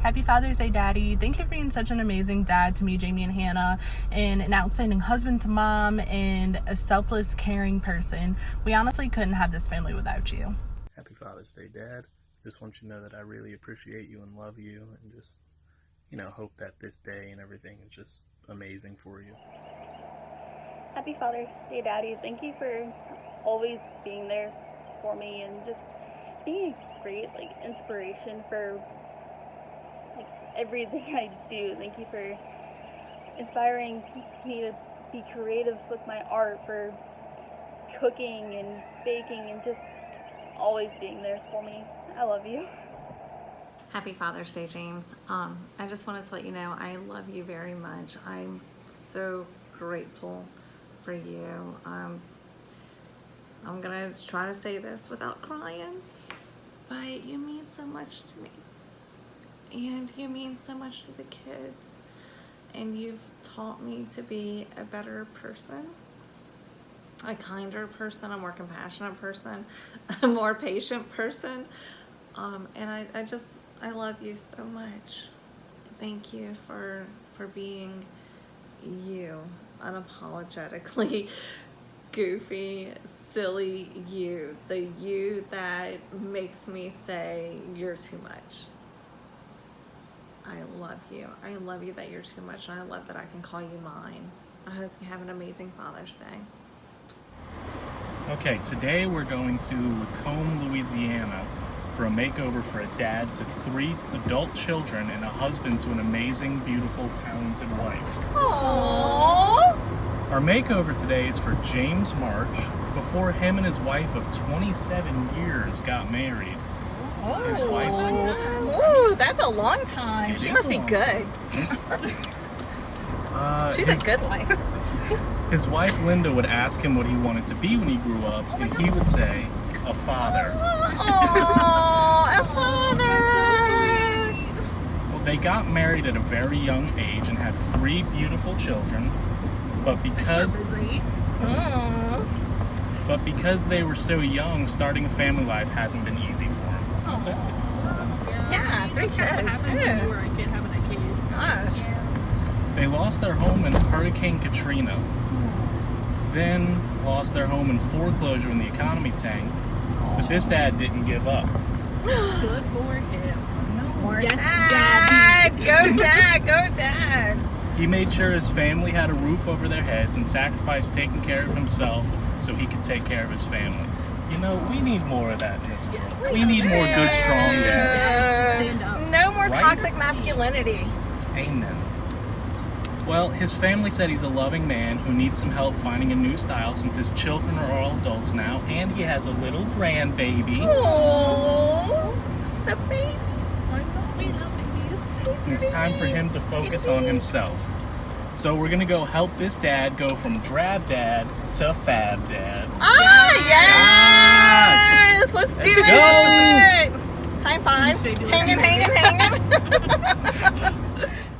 Happy Father's Day, Daddy. Thank you for being such an amazing dad to me, Jamie, and Hannah, and an outstanding husband to Mom, and a selfless, caring person. We honestly couldn't have this family without you. Happy Father's Day, Dad. Just want you to know that I really appreciate you and love you, and just, hope that this day and everything is just amazing for you. Happy Father's Day, Daddy. Thank you for always being there for me and just being a great inspiration for everything I do. Thank you for inspiring me to be creative with my art, for cooking and baking, and just always being there for me. I love you. Happy Father's Day, James. I just wanted to let you know I love you very much. I'm so grateful for you. I'm gonna try to say this without crying, but you mean so much to me. And you mean so much to the kids. And you've taught me to be a better person, a kinder person, a more compassionate person, a more patient person. And I love you so much. Thank you for being you, unapologetically goofy, silly you, the you that makes me say you're too much. I love you. I love you that you're too much, and I love that I can call you mine. I hope you have an amazing Father's Day. Okay, today we're going to Lacombe, Louisiana for a makeover for a dad to 3 adult children and a husband to an amazing, beautiful, talented wife. Aww. Our makeover today is for James March, before him and his wife of 27 years got married. His wife... Ooh, that's a long time. She must be good. She's a good wife. His wife Linda would ask him what he wanted to be when he grew up, and he would say, a father. Aww, a father. That's so sweet. Well, they got married at a very young age and had 3 beautiful children, but because they were so young, starting a family life hasn't been easy for them. Yeah, 3 kids. Or a kid having a kid. Gosh. They lost their home in Hurricane Katrina, then lost their home in foreclosure when the economy tanked, but this dad didn't give up. Good for him. Smart Yes, dad. Go dad, go dad. He made sure his family had a roof over their heads and sacrificed taking care of himself so he could take care of his family. We need more of that in this world. We need more good, strong dads. Stand up. No more toxic masculinity. Amen. Well, his family said he's a loving man who needs some help finding a new style since his children are all adults now, and he has a little grandbaby. Aww, the baby. We love babies. And it's time for him to focus on himself. So we're gonna go help this dad go from drab dad to fab dad. Ah, yes! Let's do Let's it! go! High five. Hang him.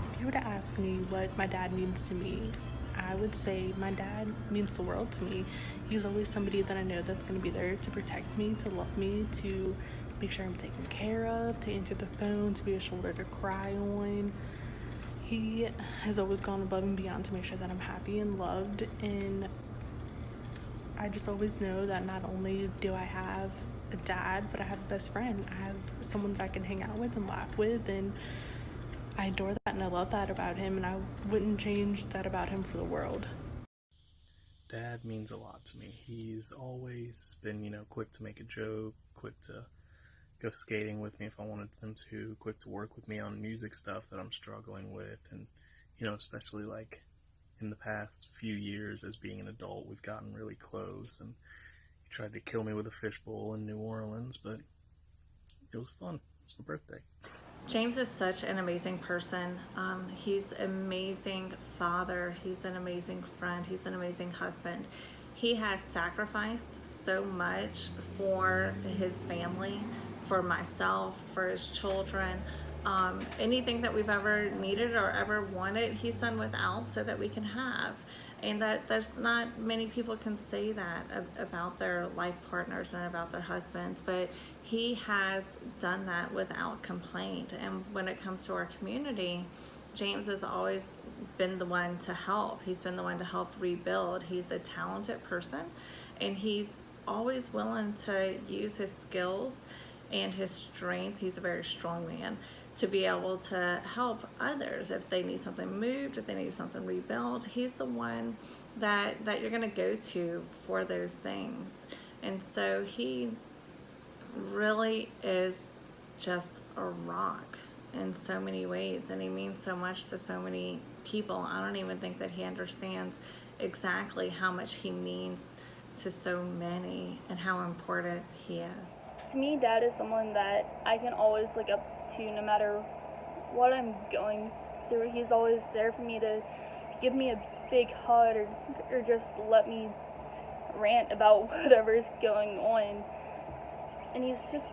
If you were to ask me what my dad means to me, I would say my dad means the world to me. He's always somebody that I know that's going to be there to protect me, to love me, to make sure I'm taken care of, to answer the phone, to be a shoulder to cry on. He has always gone above and beyond to make sure that I'm happy and loved, and I just always know that not only do I have a dad, but I have a best friend. I have someone that I can hang out with and laugh with, and I adore that and I love that about him, and I wouldn't change that about him for the world. Dad means a lot to me. He's always been, quick to make a joke, quick to go skating with me if I wanted him to, quick to work with me on music stuff that I'm struggling with, and, especially in the past few years as being an adult, we've gotten really close, and he tried to kill me with a fishbowl in New Orleans, but it was fun. It's my birthday. James is such an amazing person. He's an amazing father. He's an amazing friend. He's an amazing husband. He has sacrificed so much for his family, for myself, for his children. Anything that we've ever needed or ever wanted, he's done without so that we can have. And there's not many people can say that about their life partners and about their husbands, but he has done that without complaint. And when it comes to our community, James has always been the one to help. He's been the one to help rebuild. He's a talented person, and he's always willing to use his skills and his strength. He's a very strong man to be able to help others if they need something moved, if they need something rebuilt. He's the one that you're going to go to for those things. And so he really is just a rock in so many ways, and he means so much to so many people. I don't even think that he understands exactly how much he means to so many and how important he is. To me, Dad is someone that I can always look up to no matter what I'm going through. He's always there for me to give me a big hug or just let me rant about whatever's going on. And he's just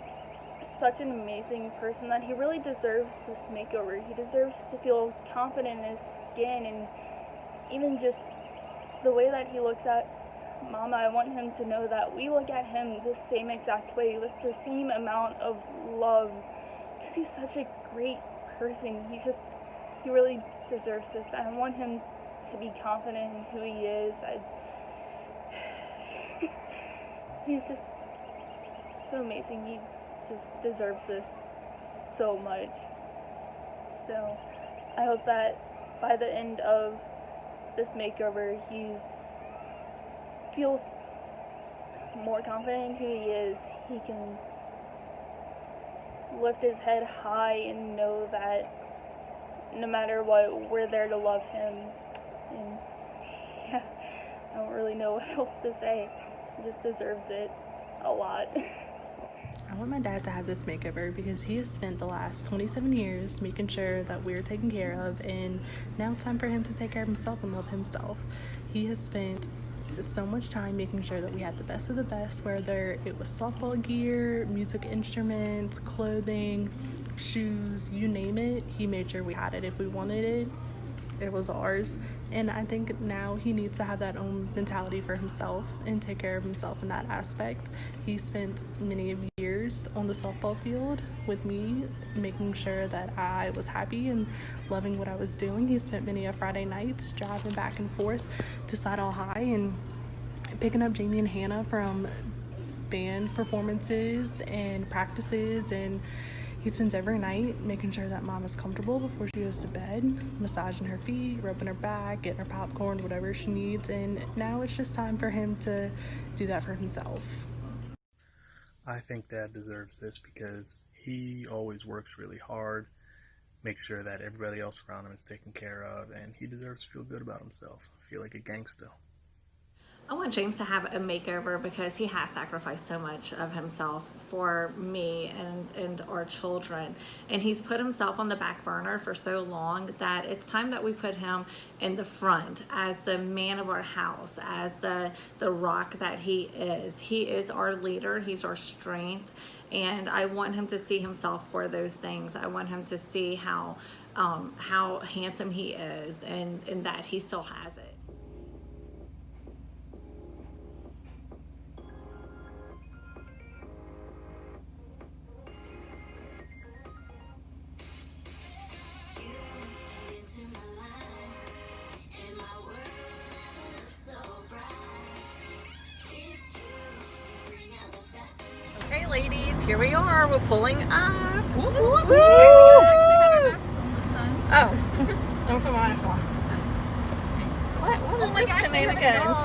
such an amazing person that he really deserves this makeover. He deserves to feel confident in his skin, and even just the way that he looks at Mama, I want him to know that we look at him the same exact way, with the same amount of love, because he's such a great person. He really deserves this. I want him to be confident in who he is. He's just so amazing. He just deserves this so much. So I hope that by the end of this makeover, he feels more confident in who he is. He can lift his head high and know that no matter what, we're there to love him. And yeah, I don't really know what else to say. He just deserves it a lot. I want my dad to have this makeover because he has spent the last 27 years making sure that we're taken care of, and now it's time for him to take care of himself and love himself. He has spent so much time making sure that we had the best of the best, whether it was softball gear, music instruments, clothing, shoes, you name it. He made sure we had it. If we wanted it, it was ours. And I think now he needs to have that own mentality for himself and take care of himself in that aspect. He spent many years on the softball field with me, making sure that I was happy and loving what I was doing. He spent many of Friday nights driving back and forth to Sidle High and picking up Jamie and Hannah from band performances and practices, and he spends every night making sure that Mom is comfortable before she goes to bed, massaging her feet, rubbing her back, getting her popcorn, whatever she needs. And now it's just time for him to do that for himself. I think Dad deserves this because he always works really hard, makes sure that everybody else around him is taken care of, and he deserves to feel good about himself, feel like a gangster. I want James to have a makeover because he has sacrificed so much of himself for me and our children. And he's put himself on the back burner for so long that it's time that we put him in the front as the man of our house, as the rock that he is. He is our leader. He's our strength. And I want him to see himself for those things. I want him to see how handsome he is and that he still has it. Okay, ladies, here we are. We're pulling up. Woo, woo, woo. Oh, don't put my mask on. What is this shenanigans?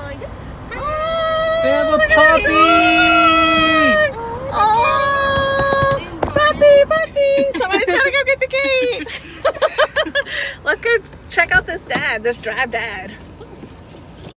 They have a puppy! Oh, puppy! Somebody's gotta go get the gate. Let's go check out this drab dad.